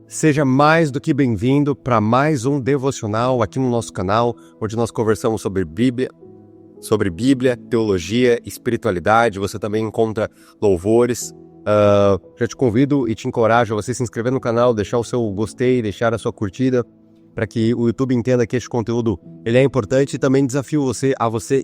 Seja mais do que bem-vindo para mais um devocional aqui no nosso canal, onde nós conversamos sobre Bíblia, teologia, espiritualidade. Você também encontra louvores. Já te convido e te encorajo a você se inscrever no canal, deixar o seu gostei, deixar a sua curtida, para que o YouTube entenda que este conteúdo ele é importante, e também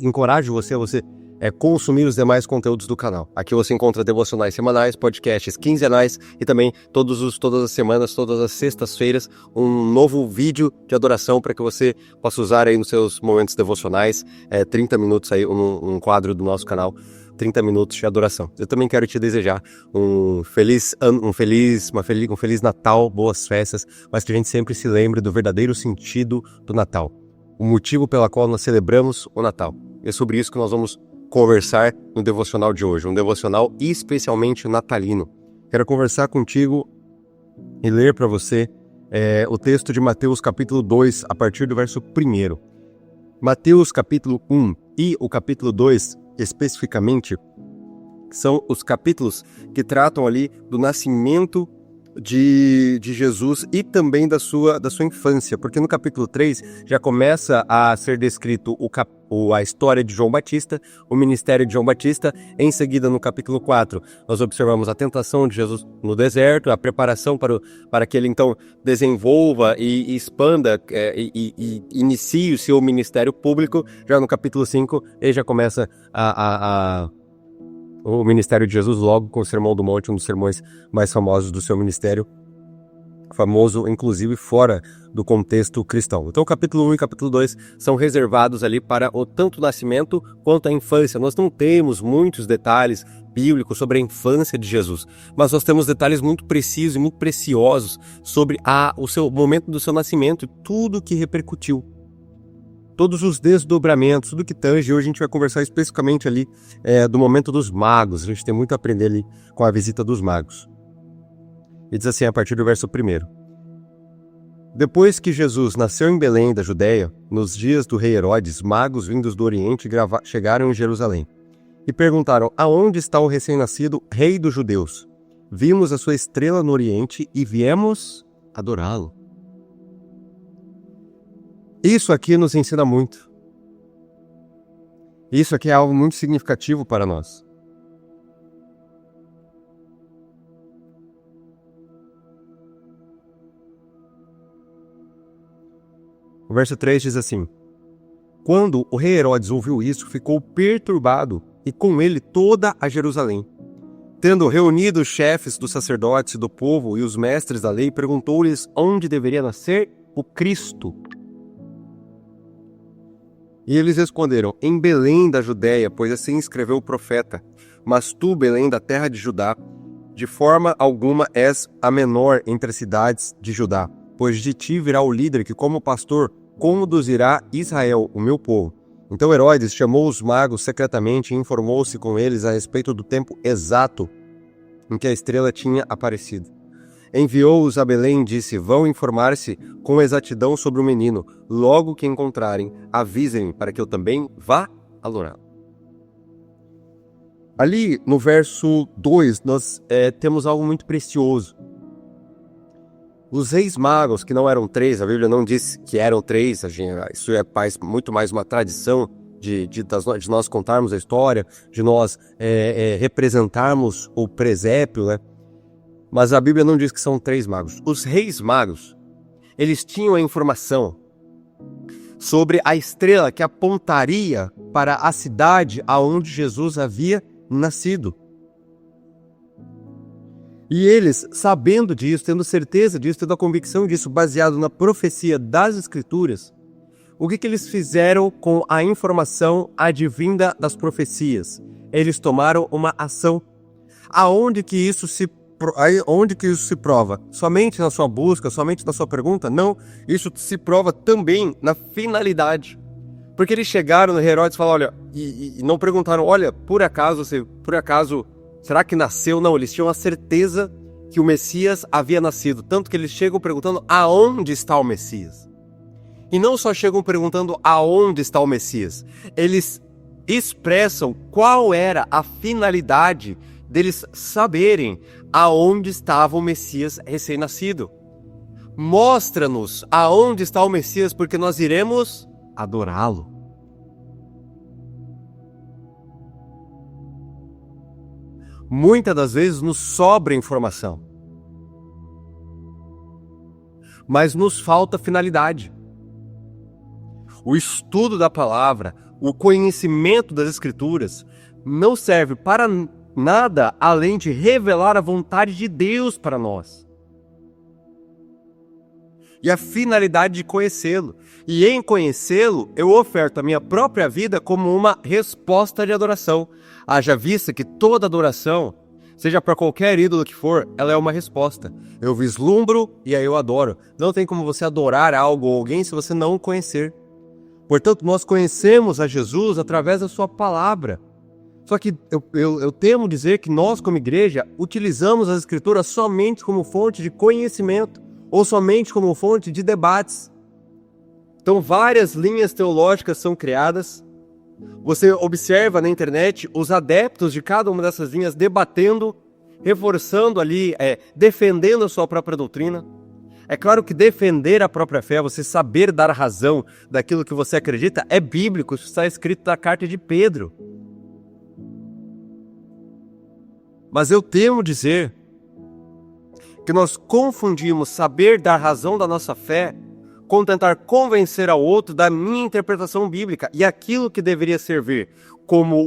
encorajo você a consumir os demais conteúdos do canal. Aqui você encontra devocionais semanais, podcasts quinzenais e também todas as semanas, todas as sextas-feiras, um novo vídeo de adoração para que você possa usar aí nos seus momentos devocionais, 30 minutos aí, um quadro do nosso canal, 30 minutos de adoração. Eu também quero te desejar um feliz Natal, boas festas, mas que a gente sempre se lembre do verdadeiro sentido do Natal, o motivo pela qual nós celebramos o Natal. É sobre isso que nós vamos conversar no devocional de hoje, um devocional especialmente natalino. Quero conversar contigo e ler para você o texto de Mateus capítulo 2, a partir do verso 1. Mateus capítulo 1 e o capítulo 2, especificamente, são os capítulos que tratam ali do nascimento de Jesus e também da sua infância, porque no capítulo 3 já começa a ser descrito a história de João Batista, o ministério de João Batista. Em seguida, no capítulo 4, nós observamos a tentação de Jesus no deserto, a preparação para que ele então desenvolva e expanda e inicie o seu ministério público. Já no capítulo 5, ele já começa o ministério de Jesus, logo com o Sermão do Monte, um dos sermões mais famosos do seu ministério, famoso inclusive fora do contexto cristão. Então o capítulo 1 e capítulo 2 são reservados ali para tanto o nascimento quanto a infância. Nós não temos muitos detalhes bíblicos sobre a infância de Jesus, mas nós temos detalhes muito precisos e muito preciosos sobre o momento do seu nascimento e tudo que repercutiu. Todos os desdobramentos, tudo que tange. Hoje a gente vai conversar especificamente ali do momento dos magos. A gente tem muito a aprender ali com a visita dos magos. E diz assim, a partir do verso 1. Depois que Jesus nasceu em Belém da Judéia, nos dias do rei Herodes, magos vindos do Oriente chegaram em Jerusalém e perguntaram: aonde está o recém-nascido rei dos judeus? Vimos a sua estrela no Oriente e viemos adorá-lo. Isso aqui nos ensina muito. Isso aqui é algo muito significativo para nós. O verso 3 diz assim: quando o rei Herodes ouviu isso, ficou perturbado, e com ele toda a Jerusalém. Tendo reunido os chefes dos sacerdotes do povo e os mestres da lei, perguntou-lhes onde deveria nascer o Cristo. E eles responderam: em Belém da Judéia, pois assim escreveu o profeta. Mas tu, Belém, da terra de Judá, de forma alguma és a menor entre as cidades de Judá, pois de ti virá o líder que, como pastor, conduzirá Israel, o meu povo. Então Herodes chamou os magos secretamente e informou-se com eles a respeito do tempo exato em que a estrela tinha aparecido. Enviou-os a Belém e disse: vão informar-se com exatidão sobre o menino. Logo que encontrarem, avisem-me para que eu também vá adorá-lo. Ali no verso 2, nós temos algo muito precioso. Os reis magos, que não eram 3, a Bíblia não diz que eram 3, isso é muito mais uma tradição de nós contarmos a história, de nós representarmos o presépio, né? Mas a Bíblia não diz que são 3 magos. Os reis magos, eles tinham a informação sobre a estrela que apontaria para a cidade aonde Jesus havia nascido. E eles, sabendo disso, tendo certeza disso, tendo a convicção disso, baseado na profecia das Escrituras, o que eles fizeram com a informação advinda das profecias? Eles tomaram uma ação. Onde que isso se prova? Somente na sua busca, somente na sua pergunta? Não, isso se prova também na finalidade. Porque eles chegaram no Herodes e falaram, olha, e não perguntaram, olha, por acaso, será que nasceu? Não, eles tinham a certeza que o Messias havia nascido. Tanto que eles chegam perguntando aonde está o Messias. E não só chegam perguntando aonde está o Messias, eles expressam qual era a finalidade deles saberem aonde estava o Messias recém-nascido. Mostra-nos aonde está o Messias, porque nós iremos adorá-lo. Muitas das vezes nos sobra informação, mas nos falta finalidade. O estudo da palavra, o conhecimento das Escrituras, não serve para nada além de revelar a vontade de Deus para nós. E a finalidade de conhecê-lo. E em conhecê-lo, eu oferto a minha própria vida como uma resposta de adoração. Haja vista que toda adoração, seja para qualquer ídolo que for, ela é uma resposta. Eu vislumbro e aí eu adoro. Não tem como você adorar algo ou alguém se você não o conhecer. Portanto, nós conhecemos a Jesus através da sua palavra. Só que eu temo dizer que nós, como igreja, utilizamos as Escrituras somente como fonte de conhecimento, ou somente como fonte de debates. Então, várias linhas teológicas são criadas. Você observa na internet os adeptos de cada uma dessas linhas debatendo, reforçando ali, defendendo a sua própria doutrina. É claro que defender a própria fé, você saber dar razão daquilo que você acredita, é bíblico. Isso está escrito na carta de Pedro. Mas eu temo dizer que nós confundimos saber dar razão da nossa fé com tentar convencer ao outro da minha interpretação bíblica, e aquilo que deveria servir como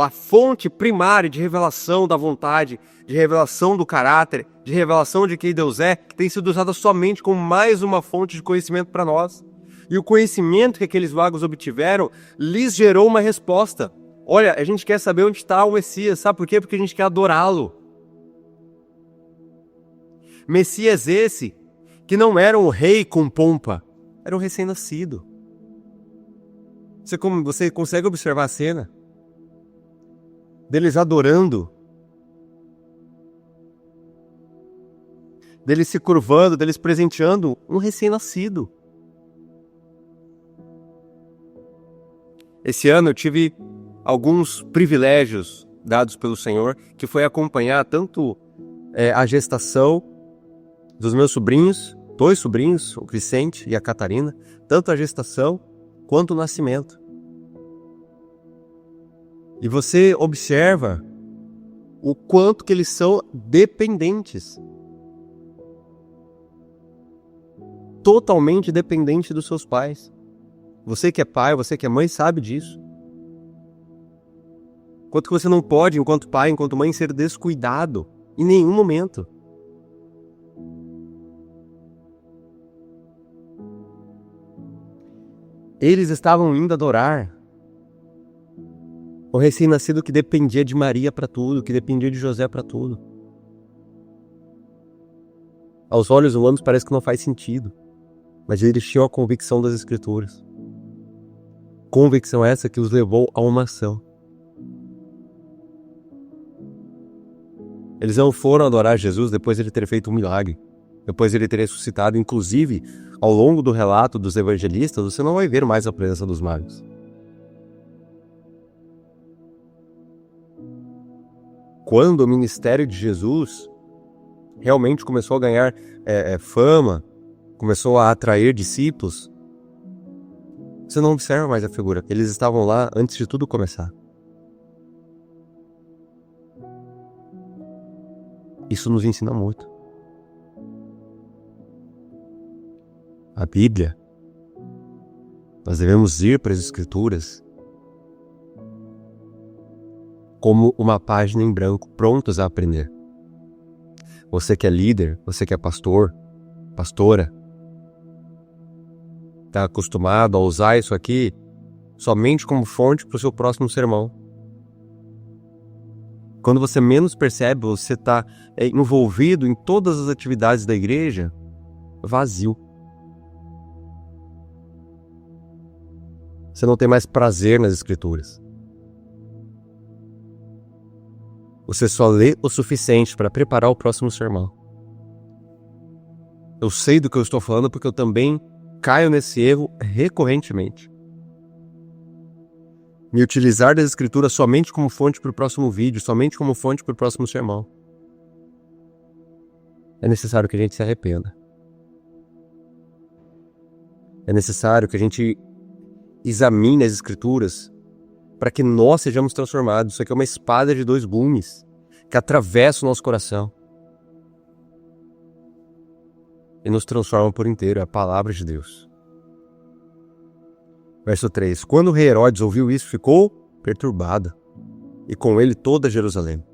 a fonte primária de revelação da vontade, de revelação do caráter, de revelação de quem Deus é, tem sido usada somente como mais uma fonte de conhecimento para nós. E o conhecimento que aqueles magos obtiveram lhes gerou uma resposta. Olha, a gente quer saber onde está o Messias, sabe por quê? Porque a gente quer adorá-lo. Messias esse, que não era um rei com pompa, era um recém-nascido. Você consegue observar a cena? Deles adorando, deles se curvando, deles presenteando um recém-nascido. Esse ano eu tive alguns privilégios dados pelo Senhor, que foi acompanhar tanto a gestação dos meus sobrinhos, 2 sobrinhos, o Vicente e a Catarina, tanto a gestação quanto o nascimento. E você observa o quanto que eles são dependentes. Totalmente dependente dos seus pais. Você que é pai, você que é mãe, sabe disso. Quanto que você não pode, enquanto pai, enquanto mãe, ser descuidado em nenhum momento. Eles estavam indo adorar o recém-nascido que dependia de Maria para tudo, que dependia de José para tudo. Aos olhos humanos parece que não faz sentido, mas eles tinham a convicção das Escrituras. Convicção essa que os levou a uma ação. Eles não foram adorar Jesus depois de ele ter feito um milagre, depois de ele ter ressuscitado. Inclusive, ao longo do relato dos evangelistas, você não vai ver mais a presença dos magos. Quando o ministério de Jesus realmente começou a ganhar fama, começou a atrair discípulos, você não observa mais a figura. Eles estavam lá antes de tudo começar. Isso nos ensina muito. A Bíblia, nós devemos ir para as Escrituras como uma página em branco, prontos a aprender. Você que é líder, você que é pastor, pastora, está acostumado a usar isso aqui somente como fonte para o seu próximo sermão. Quando você menos percebe, você está envolvido em todas as atividades da igreja, vazio. Você não tem mais prazer nas Escrituras. Você só lê o suficiente para preparar o próximo sermão. Eu sei do que eu estou falando porque eu também caio nesse erro recorrentemente. Me utilizar das Escrituras somente como fonte para o próximo vídeo, somente como fonte para o próximo sermão. É necessário que a gente se arrependa. É necessário que a gente examine as Escrituras para que nós sejamos transformados. Isso aqui é uma espada de dois gumes que atravessa o nosso coração e nos transforma por inteiro. É a palavra de Deus. Verso 3. Quando o rei Herodes ouviu isso, ficou perturbado, e com ele toda Jerusalém.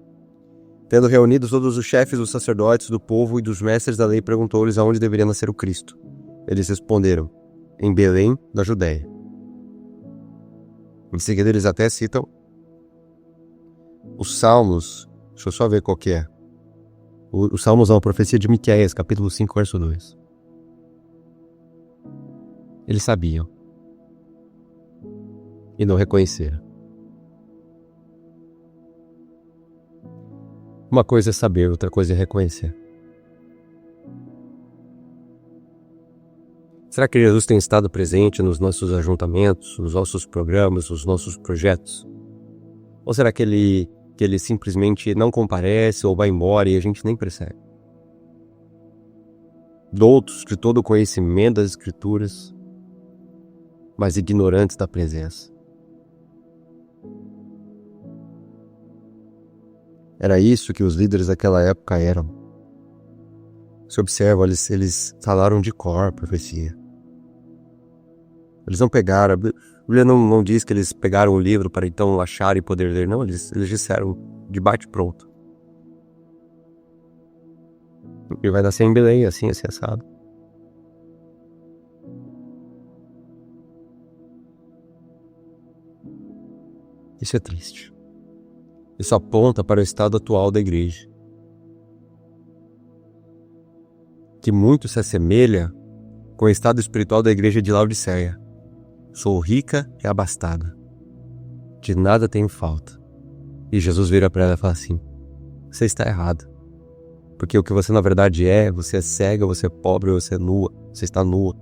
Tendo reunido todos os chefes dos sacerdotes, do povo e dos mestres da lei, perguntou-lhes aonde deveria nascer o Cristo. Eles responderam: em Belém, da Judéia. Em seguida, eles até citam os Salmos. Deixa eu só ver qual que é. Os Salmos é uma profecia de Miqueias, capítulo 5, verso 2. Eles sabiam e não reconheceram. Uma coisa é saber, outra coisa é reconhecer. Será que Jesus tem estado presente nos nossos ajuntamentos, nos nossos programas, nos nossos projetos? Ou será que ele simplesmente não comparece ou vai embora e a gente nem percebe? Doutos de todo o conhecimento das Escrituras, mas ignorantes da presença. Era isso que os líderes daquela época eram. Você observa, eles falaram de cor a profecia. Eles não pegaram, a Bíblia não diz que eles pegaram o livro para então achar e poder ler. Não, eles disseram de bate-pronto. Ele vai nascer em Belém, assim assado. Isso é triste. Isso aponta para o estado atual da igreja, que muito se assemelha com o estado espiritual da igreja de Laodiceia. Sou rica e abastada, de nada tenho falta. E Jesus vira para ela e fala assim: você está errado, porque o que você na verdade é, você é cega, você é pobre, você é nua, você está nua.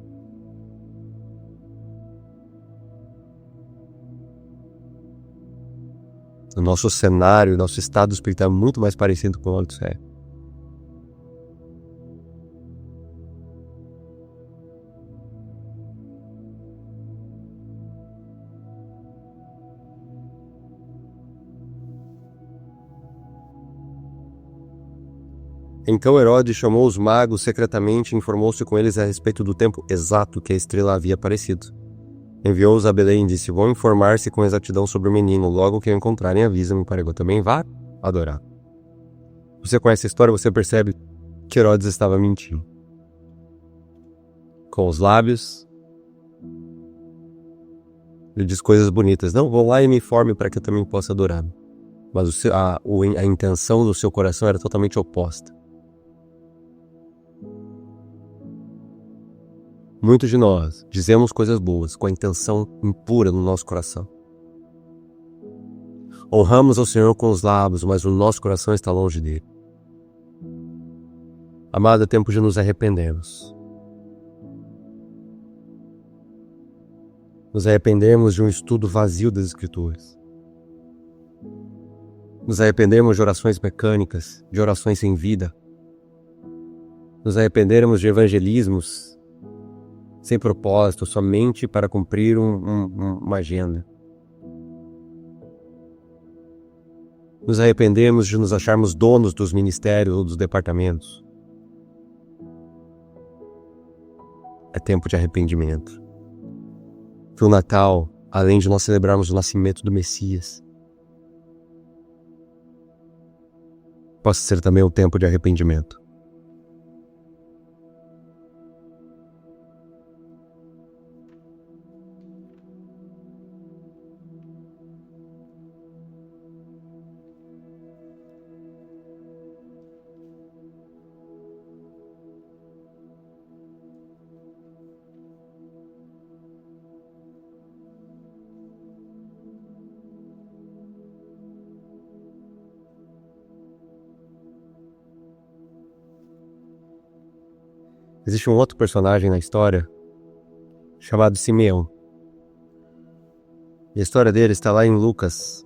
O nosso cenário, o nosso estado espiritual é muito mais parecido com o Laodiceia. Então Herodes chamou os magos secretamente e informou-se com eles a respeito do tempo exato que a estrela havia aparecido. Enviou-os a Belém e disse: vão informar-se com exatidão sobre o menino. Logo que o encontrarem, avisa-me para eu também vá adorar. Você conhece a história, você percebe que Herodes estava mentindo. Com os lábios, ele diz coisas bonitas. Não, vou lá e me informe para que eu também possa adorar. Mas a intenção do seu coração era totalmente oposta. Muitos de nós dizemos coisas boas com a intenção impura no nosso coração. Honramos ao Senhor com os lábios, mas o nosso coração está longe dele. Amado, é tempo de nos arrependermos. Nos arrependemos de um estudo vazio das Escrituras. Nos arrependemos de orações mecânicas, de orações sem vida. Nos arrependemos de evangelismos sem propósito, somente para cumprir uma agenda. Nos arrependemos de nos acharmos donos dos ministérios ou dos departamentos. É tempo de arrependimento. Que o Natal, além de nós celebrarmos o nascimento do Messias, possa ser também um tempo de arrependimento. Existe um outro personagem na história chamado Simeão. E a história dele está lá em Lucas,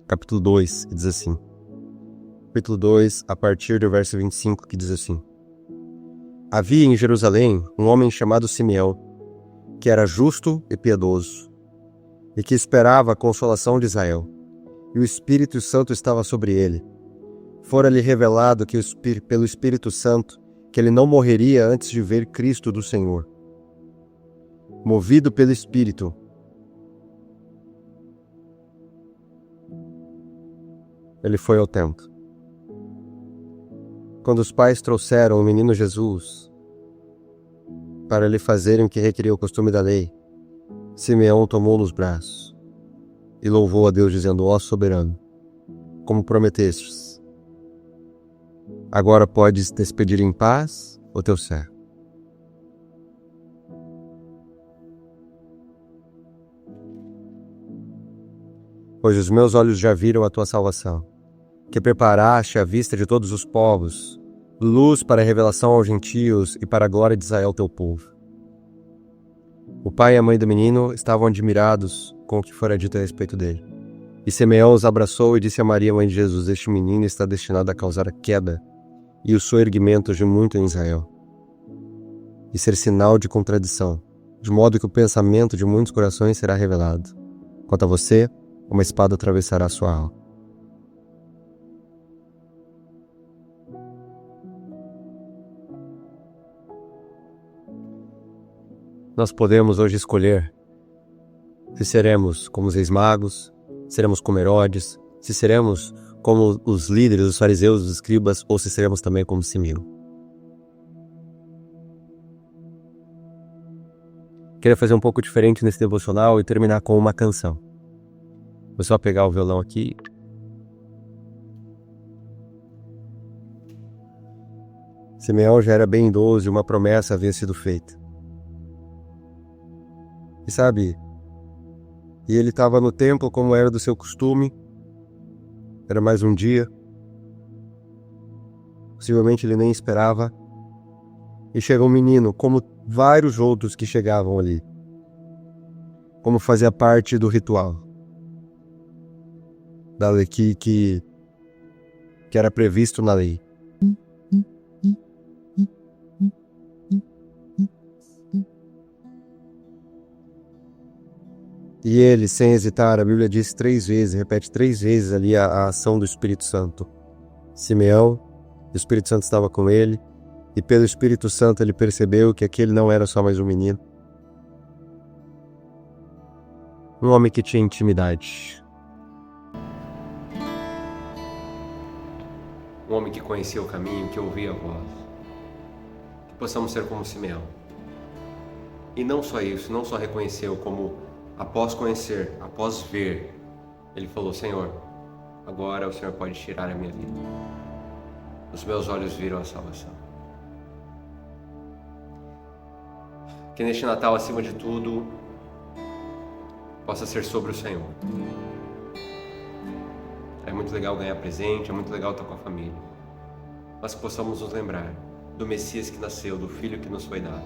capítulo 2, que diz assim. Capítulo 2, a partir do verso 25, que diz assim. Havia em Jerusalém um homem chamado Simeão, que era justo e piedoso, e que esperava a consolação de Israel. E o Espírito Santo estava sobre ele. Fora-lhe revelado que pelo Espírito Santo que ele não morreria antes de ver Cristo do Senhor. Movido pelo Espírito, ele foi ao templo. Quando os pais trouxeram o menino Jesus para lhe fazerem o que requeria o costume da lei, Simeão tomou nos braços e louvou a Deus, dizendo: ó soberano, como prometestes, agora podes despedir em paz o teu servo. Pois os meus olhos já viram a tua salvação, que preparaste à vista de todos os povos, luz para a revelação aos gentios e para a glória de Israel teu povo. O pai e a mãe do menino estavam admirados com o que fora dito a respeito dele. E Simeão os abraçou e disse a Maria, mãe de Jesus: este menino está destinado a causar a queda e o soerguimento de muito em Israel, e ser sinal de contradição, de modo que o pensamento de muitos corações será revelado. Quanto a você, uma espada atravessará sua alma. Nós podemos hoje escolher se seremos como os ex-magos, seremos como Herodes, se seremos como os líderes, os fariseus, os escribas, ou se seremos também como Simeão. Queria fazer um pouco diferente nesse devocional e terminar com uma canção. Vou só pegar o violão aqui. Simeão já era bem idoso e uma promessa havia sido feita. E sabe, e ele estava no templo como era do seu costume. Era mais um dia. Possivelmente ele nem esperava. E chegou um menino, como vários outros que chegavam ali, como fazia parte do ritual da lei que era previsto na lei. E ele, sem hesitar, a Bíblia diz 3 vezes, repete 3 vezes ali a ação do Espírito Santo. Simeão, o Espírito Santo estava com ele, e pelo Espírito Santo ele percebeu que aquele não era só mais um menino. Um homem que tinha intimidade. Um homem que conhecia o caminho, que ouvia a voz. Que possamos ser como Simeão. E não só isso, não só reconheceu, como após conhecer, após ver, ele falou: Senhor, agora o Senhor pode tirar a minha vida. Os meus olhos viram a salvação. Que neste Natal, acima de tudo, possa ser sobre o Senhor. É muito legal ganhar presente, é muito legal estar com a família, mas que possamos nos lembrar do Messias que nasceu, do Filho que nos foi dado,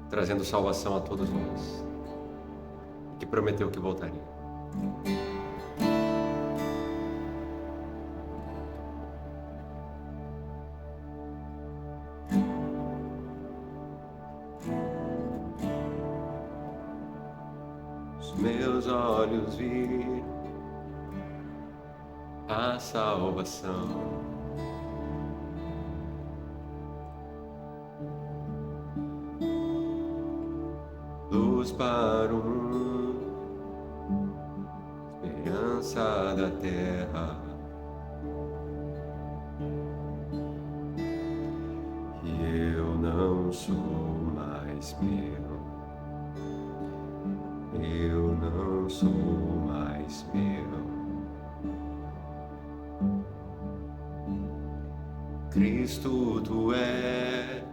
trazendo salvação a todos nós, que prometeu que voltaria. Os meus olhos viram a salvação. Luz para o mundo, esperança da terra. E eu não sou mais meu. Eu não sou mais meu. Cristo, tu és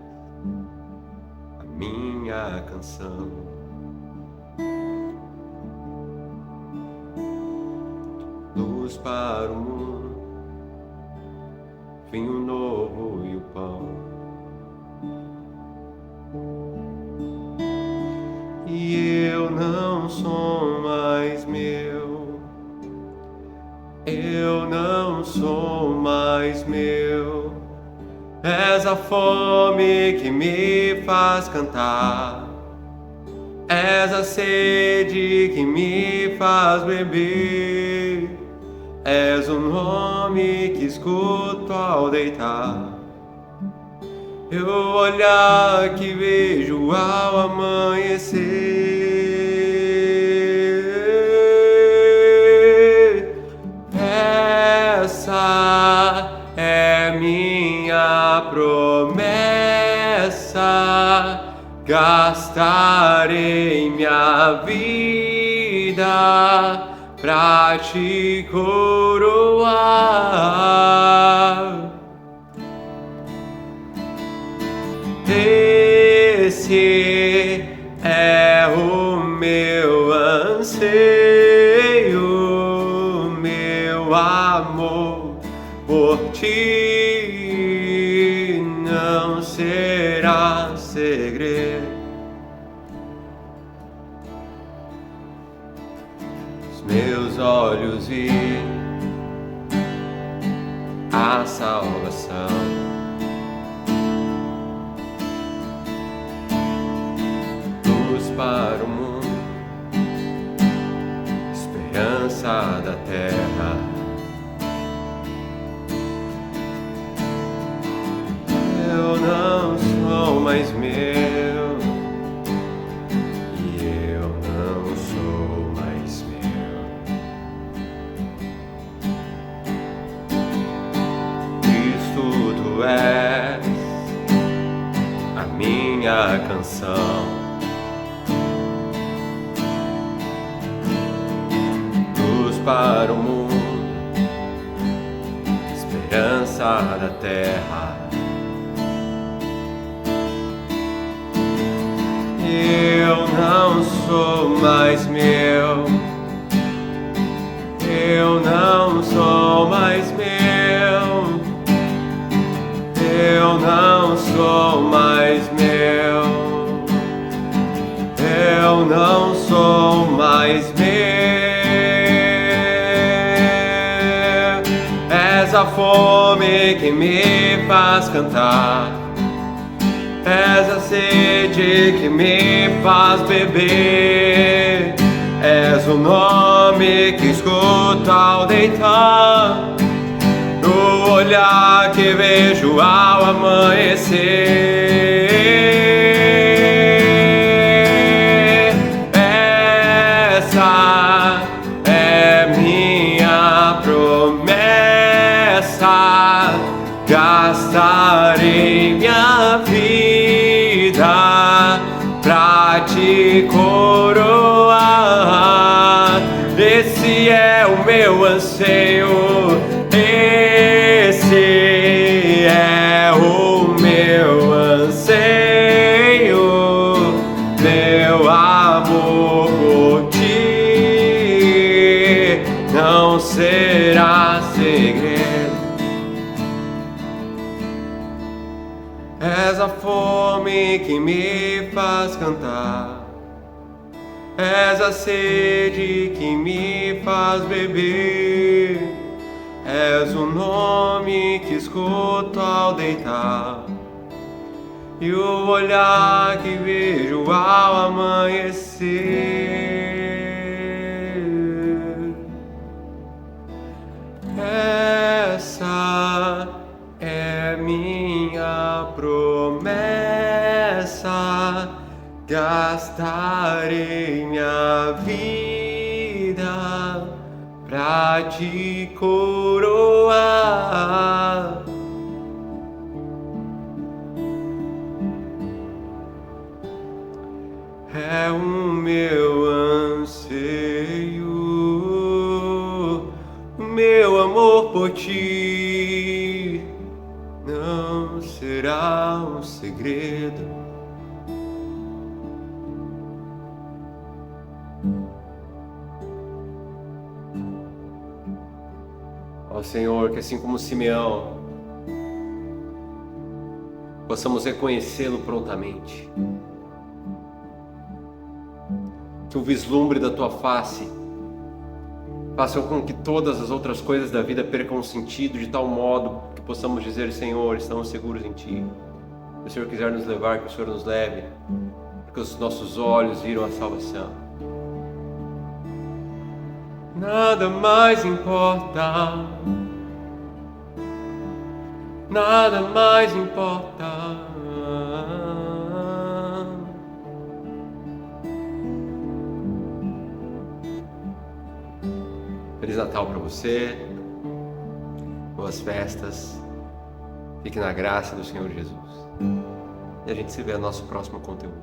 a minha canção. Luz para o mundo, vinho novo e o pão. E eu não sou mais meu. Eu não sou mais meu. És a fome que me faz cantar, és a sede que me faz beber, és o nome que escuto ao deitar, e o olhar que vejo ao amanhecer. Essa é minha promessa, gastarei minha vida pra te coroar. Esse é o meu anseio, meu amor por ti não será segredo. Os meus olhos viram a salvação, luz para o mundo, esperança da terra. Eu não sou mais meu, e eu não sou mais meu. Cristo, tu és a minha canção, luz para o mundo, esperança da terra. Eu não sou mais meu, eu não sou mais meu, eu não sou mais meu, eu não sou mais meu. És a fome que me faz cantar, és a sede que me faz beber, és o nome que escuto ao deitar, o olhar que vejo ao amanhecer. Essa é minha promessa, gastarei minha vida pra te coroar. Esse é o meu anseio, esse é o meu anseio, meu amor por ti não será segredo. És a fome que me faz cantar, és a sede que me faz beber, és o nome que escuto ao deitar, e o olhar que vejo ao amanhecer. Essa é minha promessa, gastarei minha vida pra te coroar. É o meu anseio, o meu amor por ti não será um segredo. Ó Senhor, que assim como Simeão, possamos reconhecê-lo prontamente, que o vislumbre da tua face Façam com que todas as outras coisas da vida percam sentido de tal modo que possamos dizer: Senhor, estamos seguros em Ti. Se o Senhor quiser nos levar, que o Senhor nos leve, porque os nossos olhos viram a salvação. Nada mais importa, nada mais importa. Feliz Natal para você, boas festas, fique na graça do Senhor Jesus. E a gente se vê no nosso próximo conteúdo.